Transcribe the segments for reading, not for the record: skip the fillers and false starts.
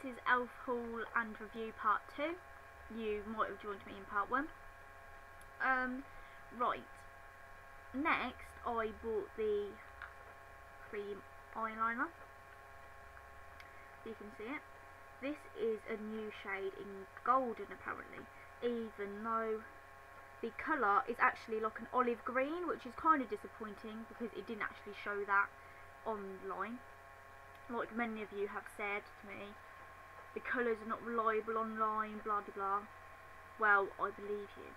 this is E.l.f. haul and review part 2. You might have joined me in part 1. Right. Next, I bought the cream eyeliner. You can see it. This is a new shade in golden apparently, even though the colour is actually like an olive green, which is kind of disappointing because it didn't actually show that online. Like many of you have said to me, the colours are not reliable online, blah blah blah. Well, I believe you.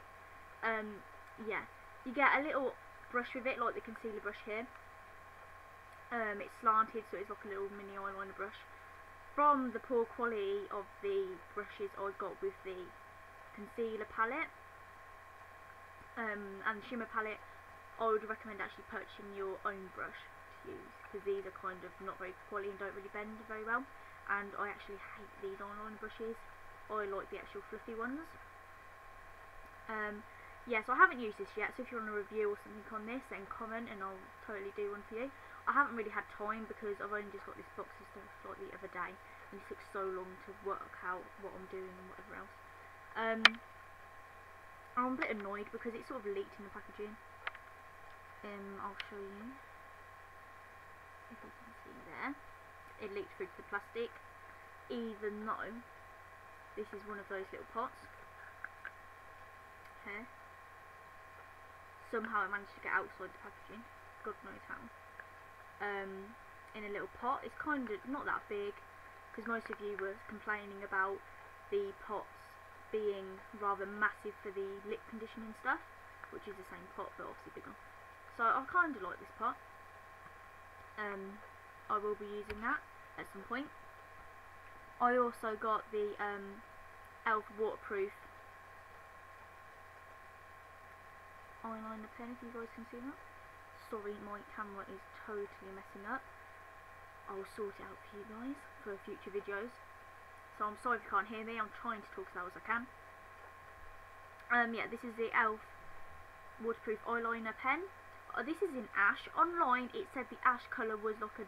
Yeah, you get a little brush with it, like the concealer brush here. It's slanted, so it's like a little mini eyeliner brush. From the poor quality of the brushes I got with the concealer palette and the shimmer palette, I would recommend actually purchasing your own brush to use, because these are kind of not very good quality and don't really bend very well, and I actually hate these eyeliner brushes. I like the actual fluffy ones. Yeah, so I haven't used this yet, so if you want a review or something on this, then comment and I'll totally do one for you. I haven't really had time because I've only just got this box of stuff like the other day, and it took so long to work out what I'm doing and whatever else. I'm a bit annoyed because it sort of leaked in the packaging. I'll show you if you can see there. It leaked through the plastic, even though this is one of those little pots here. Somehow it managed to get outside the packaging, God knows how. In a little pot. It's kind of not that big, because most of you were complaining about the pots being rather massive for the lip conditioning stuff, which is the same pot but obviously bigger. So I kind of like this pot. I will be using that at some point. I also got the E.l.f. waterproof eyeliner pen, if you guys can see that. Sorry, my camera is totally messing up. I'll sort it out for you guys for future videos. So I'm sorry if you can't hear me, I'm trying to talk as loud as I can. Yeah, this is the E.l.f. waterproof eyeliner pen. This is in ash. Online it said the ash colour was like a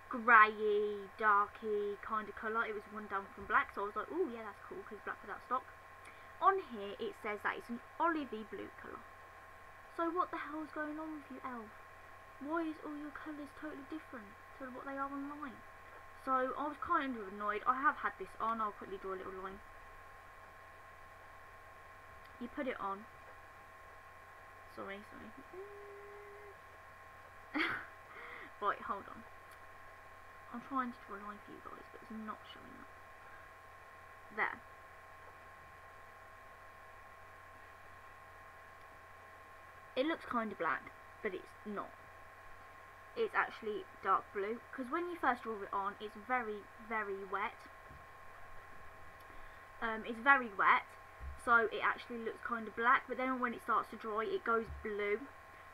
greyy, darky kind of colour. It was one down from black, so I was like, oh yeah, that's cool because black was out of stock. On here it says that it's an olivey blue colour. So what the hell is going on with you, E.l.f? Why is all your colours totally different to what they are online? So I was kind of annoyed. I have had this on. I'll quickly draw a little line. You put it on. Sorry. Right, hold on. I'm trying to draw a line for you guys, but it's not showing up. There. It looks kind of black, but it's not. It's actually dark blue, because when you first draw it on, it's very, very wet. It's very wet, so it actually looks kind of black, but then when it starts to dry, it goes blue.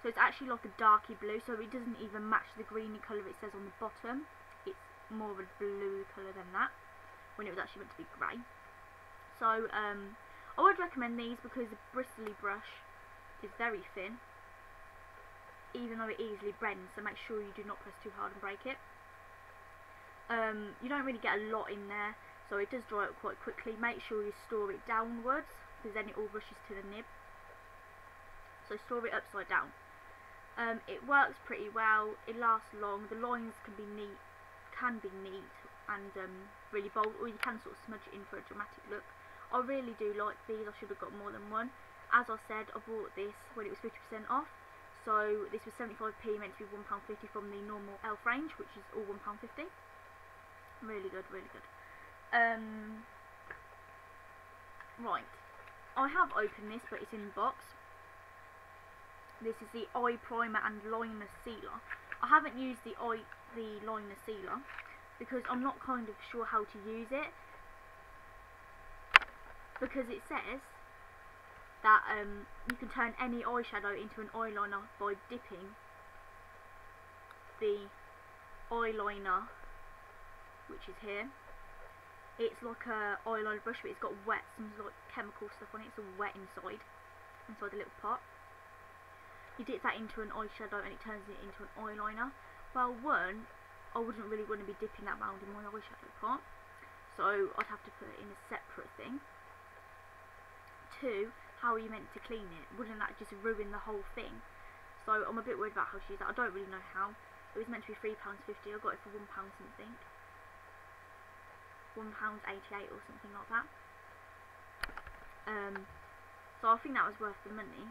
So it's actually like a darky blue, so it doesn't even match the greeny colour it says on the bottom. It's more of a blue colour than that, when it was actually meant to be grey. So, I would recommend these because the bristly brush is very thin, even though it easily bends, so make sure you do not press too hard and break it. You don't really get a lot in there, so it does dry up quite quickly. Make sure you store it downwards, because then it all rushes to the nib. So store it upside down. It works pretty well, it lasts long, the lines can be neat and really bold, or you can sort of smudge it in for a dramatic look. I really do like these. I should have got more than one. As I said, I bought this when it was 50% off, so this was 75p, meant to be £1.50 from the normal E.l.f. range, which is all £1.50. Really good, really good. Right, I have opened this, but it's in the box. This is the eye primer and liner sealer. I haven't used the liner sealer because I'm not kind of sure how to use it, because it says that you can turn any eyeshadow into an eyeliner by dipping the eyeliner, which is here. It's like a eyeliner brush, but it's got some like chemical stuff on it. It's all wet inside the little pot. You dip that into an eyeshadow and it turns it into an eyeliner. Well, one, I wouldn't really want to be dipping that round in my eyeshadow pot. so I'd have to put it in a separate thing. 2, how are you meant to clean it? Wouldn't that just ruin the whole thing? So I'm a bit worried about how to use that. I don't really know how. It was meant to be £3.50. I got it for £1 something, £1.88 or something like that. So I think that was worth the money,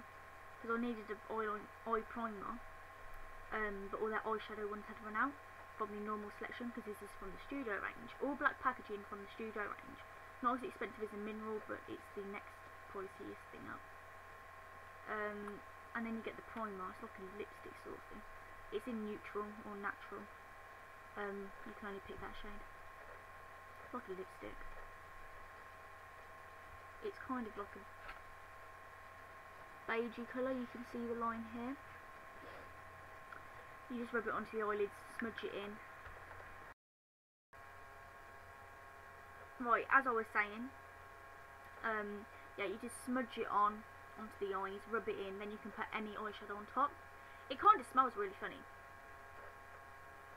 because I needed an eye primer, but all their eyeshadow ones had run out from the normal selection, because this is from the Studio range. All black packaging from the Studio range. Not as expensive as the Mineral, but it's the next priciest thing up. And then you get the primer. It's like a lipstick sort of thing. It's in neutral or natural. You can only pick that shade. It's like a lipstick. It's kind of like a beigey colour. You can see the line here. You just rub it onto the eyelids, smudge it in. Right, as I was saying, yeah, you just smudge it onto the eyes, rub it in, then you can put any eyeshadow on top. It kind of smells really funny,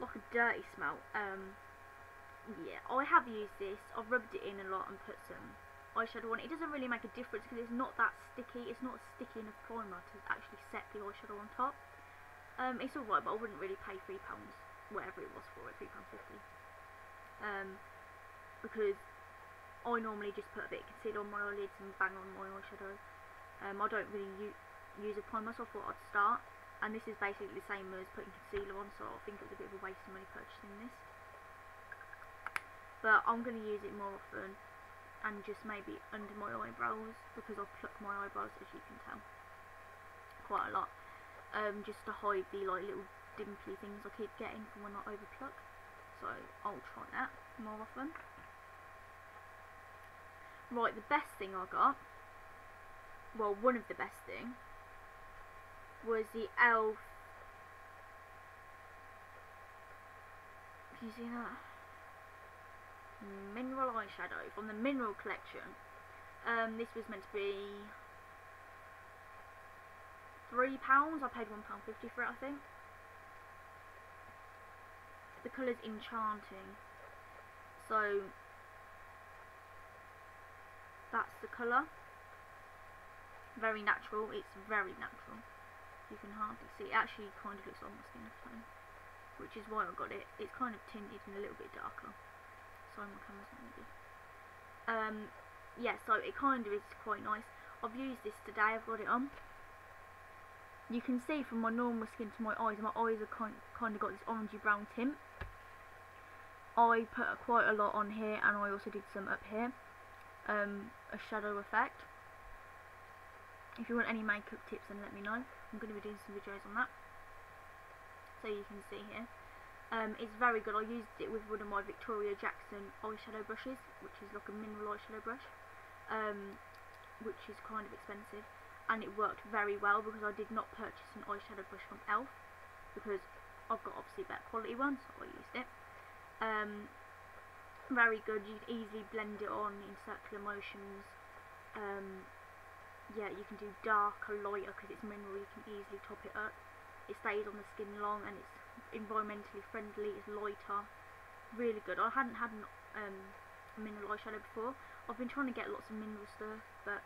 like a dirty smell. Yeah, I have used this. I've rubbed it in a lot and put some eyeshadow on. It doesn't really make a difference because it's not that sticky. It's not sticky enough primer to actually set the eyeshadow on top. It's alright, but I wouldn't really pay £3, whatever it was for it, £3.50. Because I normally just put a bit of concealer on my eyelids and bang on my eyeshadow. I don't really use a primer, so I thought I'd start. And this is basically the same as putting concealer on, so I think it was a bit of a waste of money purchasing this. But I'm going to use it more often, and just maybe under my eyebrows, because I pluck my eyebrows, as you can tell, quite a lot. Just to hide the like little dimply things I keep getting from when I overpluck. So I'll try that more often. Right, the best thing I got, well, one of the best thing, was the E.l.f. Can you see that? Mineral eyeshadow from the Mineral collection. This was meant to be £3. I paid £1.50 for it, I think. The colour's Enchanting. So that's the colour. Very natural. It's very natural. You can hardly see. It actually kind of looks like my skin tone, which is why I got it. It's kind of tinted and a little bit darker. Sorry, my camera's not really good. Yeah, so it kind of is quite nice. I've used this today. I've got it on. You can see from my normal skin to my eyes are kind of got this orangey brown tint. I put quite a lot on here, and I also did some up here, a shadow effect. If you want any makeup tips, then let me know. I'm going to be doing some videos on that, so you can see here. It's very good. I used it with one of my Victoria Jackson eyeshadow brushes, which is like a mineral eyeshadow brush, which is kind of expensive. And it worked very well, because I did not purchase an eyeshadow brush from E.l.f. because I've got obviously better quality ones, so I used it. Very good. You can easily blend it on in circular motions. Yeah, you can do darker, lighter, because it's mineral. You can easily top it up. It stays on the skin long, and it's environmentally friendly. It's lighter. Really good. I hadn't had mineral eyeshadow before. I've been trying to get lots of mineral stuff, but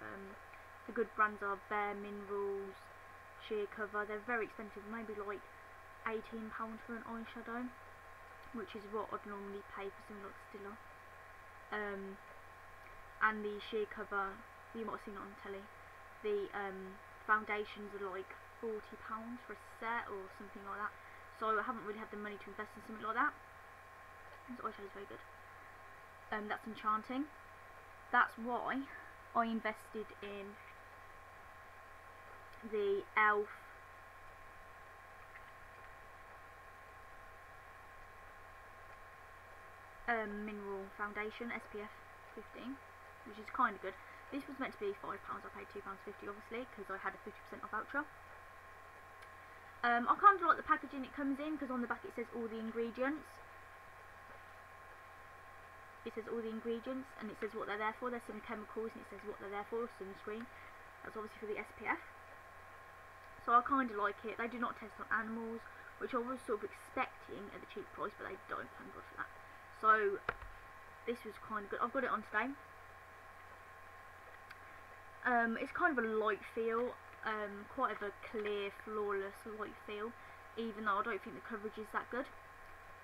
the good brands are Bare Minerals, Sheer Cover. They're very expensive, maybe like £18 for an eyeshadow, which is what I'd normally pay for something like Stiller. And the Sheer Cover, you might have seen it on telly. The foundations are like £40 for a set or something like that. So I haven't really had the money to invest in something like that. This eyeshadow is very good. That's Enchanting. That's why I invested in the E.l.f. Mineral Foundation SPF 15, which is kind of good. This was meant to be £5. I paid £2.50 obviously, because I had a 50% off voucher. I kind of like the packaging it comes in, because on the back it says all the ingredients. It says all the ingredients, and it says what they're there for. There's some chemicals, and it says what they're there for. Sunscreen. That's obviously for the SPF. So I kind of like it. They do not test on animals, which I was sort of expecting at the cheap price, but they don't. Thank God for that. So this was kind of good. I've got it on today. It's kind of a light feel, quite of a clear, flawless light feel, even though I don't think the coverage is that good.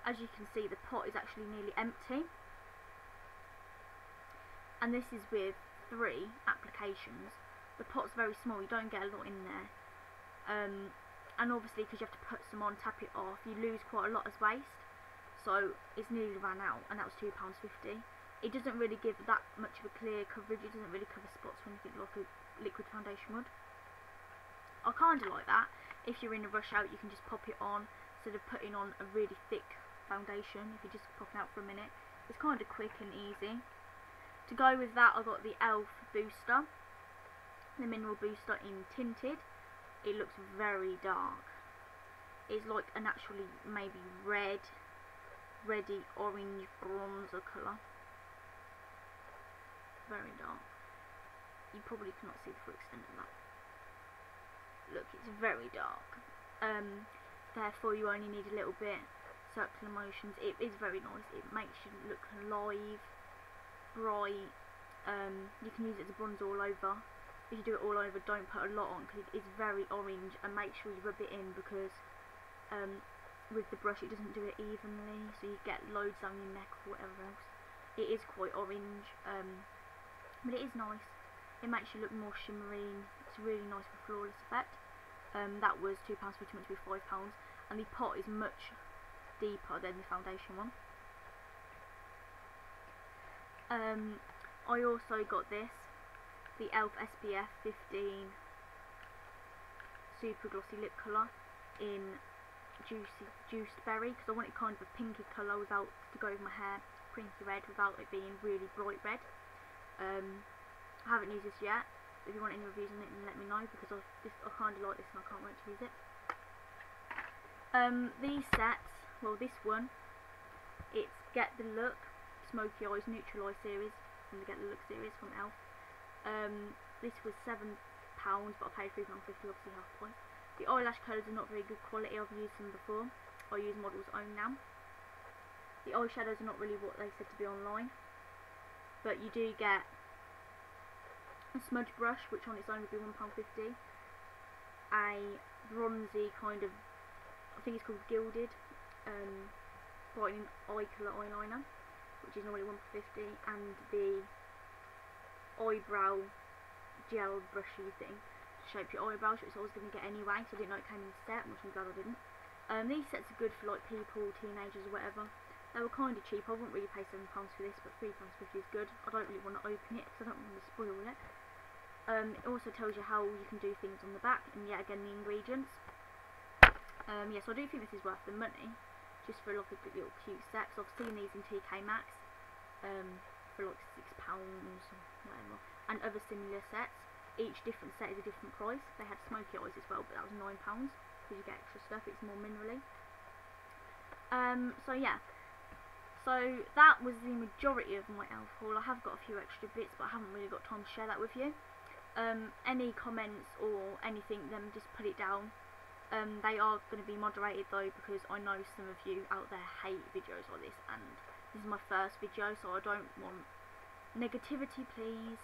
As you can see, the pot is actually nearly empty, and this is with 3 applications. The pot's very small, you don't get a lot in there, and obviously because you have to put some on, tap it off, you lose quite a lot as waste. So it's nearly ran out, and that was £2.50. It doesn't really give that much of a clear coverage. It doesn't really cover spots or anything like a liquid foundation would. I kind of like that. If you're in a rush out, you can just pop it on instead of putting on a really thick foundation. If you're just popping out for a minute, it's kind of quick and easy. To go with that, I got the E.l.f. booster, the mineral booster in tinted. It looks very dark. It's like an actually maybe reddy orange bronzer colour. Very dark. You probably cannot see the full extent of that. Look, it's very dark. Therefore you only need a little bit. Circular motions. It is very nice. It makes you look alive, bright. You can use it as a bronzer all over. If you do it all over, don't put a lot on because it's very orange, and make sure you rub it in because with the brush it doesn't do it evenly, so you get loads down your neck or whatever else. It is quite orange, but it is nice. It makes you look more shimmery. It's really nice for flawless effect. That was £2.50, meant to be £5, and the pot is much deeper than the foundation one. I also got this, the E.l.f. SPF 15 super glossy lip colour in juiced berry, because I wanted kind of a pinky colour without to go with my hair, pinky red, without it being really bright red. I haven't used this yet. If you want any reviews on it, then let me know, because I kind of like this and I can't wait to use it. These sets, well, this one, it's Get the Look Smoky Eyes Neutral Eye series from the Get the Look series from E.l.f. This was £7, but I paid £3.50, obviously half price. The eyelash colours are not very good quality. I've used them before. I use Model's Own now. The eyeshadows are not really what they said to be online, but you do get a smudge brush, which on its own would be £1.50. A bronzy kind of, I think it's called Gilded, brightening eye colour eyeliner, which is normally £1.50, and the eyebrow gel brushy thing to shape your eyebrows, which I was going to get anyway, so I didn't know it came in a set, which I'm glad I didn't. These sets are good for like people, teenagers or whatever. They were kind of cheap. I wouldn't really pay £7 for this, but £3.50 is good. I don't really want to open it because I don't want to spoil it. It also tells you how you can do things on the back, and yet again the ingredients. Yes, I do think this is worth the money, just for like a good little cute set. Cause I've seen these in TK Maxx for like £6 or whatever, and other similar sets. Each different set is a different price. They had smoky eyes as well, but that was £9 because you get extra stuff. It's more minerally. So yeah. So that was the majority of my E.l.f. haul. I have got a few extra bits, but I haven't really got time to share that with you. Any comments or anything, then just put it down. They are going to be moderated though, because I know some of you out there hate videos like this, and this is my first video, so I don't want negativity, please.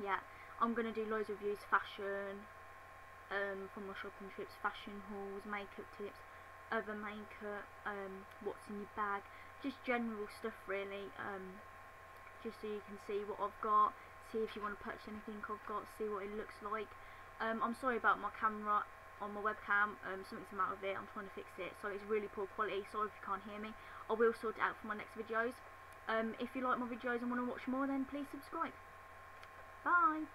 Yeah, I'm going to do loads of reviews, fashion, from my shopping trips, fashion hauls, makeup tips, other makeup, what's in your bag, just general stuff really, just so you can see what I've got, see if you want to purchase anything I've got, see what it looks like. I'm sorry about my camera on my webcam, something's come out of it, I'm trying to fix it, so it's really poor quality, sorry if you can't hear me. I will sort it out for my next videos. If you like my videos and want to watch more, then please subscribe. Bye!